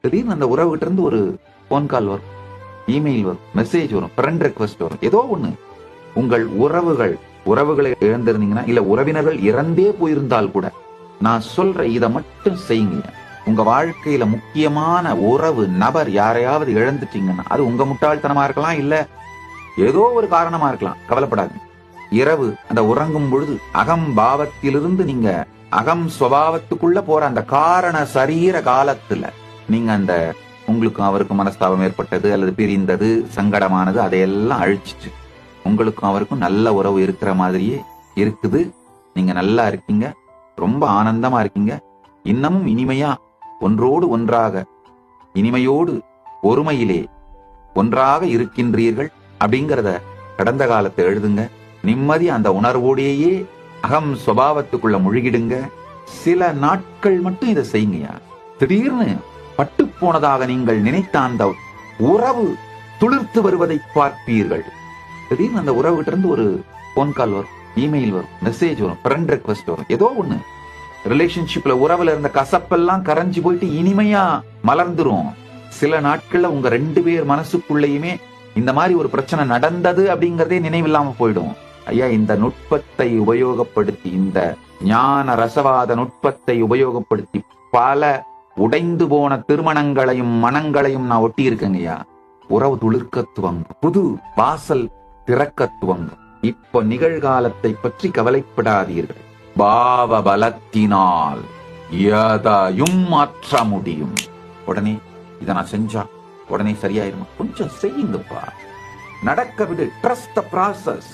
திடீர்னு அந்த உறவுகிட்ட இருந்து ஒரு போன் கால் வரும், இமெயில் வரும், மெசேஜ் வரும், ஃப்ரெண்ட் ரெக்வஸ்ட் வரும், ஏதோ ஒண்ணு. உங்கள் உறவுகளை இழந்திருந்தீங்கன்னா, இல்ல உறவினர்கள் இறந்தே போயிருந்தால் கூட நான் சொல்ற இதை மட்டும் செய்யுங்க. உங்க வாழ்க்கையில முக்கியமான உறவு நபர் யாரையாவது இழந்துட்டீங்கன்னா, அது உங்க முட்டாள்தனமா இருக்கலாம், இல்ல ஏதோ ஒரு காரணமா இருக்கலாம், கவலைப்படாது. இரவு அந்த உறங்கும் பொழுது அகம் பாவத்திலிருந்து நீங்க அகம் சுபாவத்துக்குள்ள போற அந்த காரண சரீர காலத்துல நீங்க அந்த உங்களுக்கும் அவருக்கும் மனஸ்தாபம் ஏற்பட்டது அல்லது பிரிந்தது சங்கடமானது அதையெல்லாம் அழிச்சிட்டு உங்களுக்கும் அவருக்கும் நல்ல உறவு இருக்கிற மாதிரியே இருக்குது. நீங்க நல்லா இருக்கீங்க, ரொம்ப ஆனந்தமா இருக்கீங்க, இன்னமும் இனிமையா ஒன்றோடு ஒன்றாக இனிமையோடு ஒருமையிலே ஒன்றாக இருக்கின்றீர்கள் அப்படிங்கிறத கடந்த காலத்தை எழுதுங்க. நிம்மதி அந்த உணர்வோடையே அகம் சுபாவத்துக்குள்ள முழுகிடுங்க. சில நாட்கள் மட்டும் இதை செய்யுங்கயா. திடீர்னு பட்டு போனதாக நீங்கள் நினைத்த அந்த உறவு துளிர்த்து வருவதை பார்ப்பீர்கள். திடீர்னு அந்த உறவுகிட்ட இருந்து ஒரு போன் கால் வரும், இமெயில் வரும், மெசேஜ் வரும், ஃப்ரெண்ட் ரெக்வஸ்ட் வரும், ஏதோ ஒண்ணு. ரிலேஷன்ஷிப்ல உறவுல இருந்த கசப்பெல்லாம் கரைஞ்சு போயிட்டு இனிமையா மலர்ந்துரும். சில நாட்கள்ல உங்க 2 பேர் மனசுக்குள்ளேயுமே இந்த மாதிரி ஒரு பிரச்சனை நடந்தது அப்படிங்கறதே நினைவில்லாம போயிடும். ஐயா, இந்த நுட்பத்தை உபயோகப்படுத்தி, இந்த ஞான ரசவாத நுட்பத்தை உபயோகப்படுத்தி பல உடைந்து போன திருமணங்களையும் மனங்களையும் நான் ஒட்டி இருக்கேங்கய்யா. உறவு துளிர்க்கத்துவம், புது வாசல் திறக்கத்துவம். இப்ப நிகழ்காலத்தை பற்றி கவலைப்படாதீர்கள். பாவ பலத்தினால் எதையும் மாற்ற முடியும். உடனே இதை நான் செஞ்சா உடனே சரியாயிருமா? கொஞ்சம் செய்யுங்கப்பா, நடக்க விடு. Trust the process.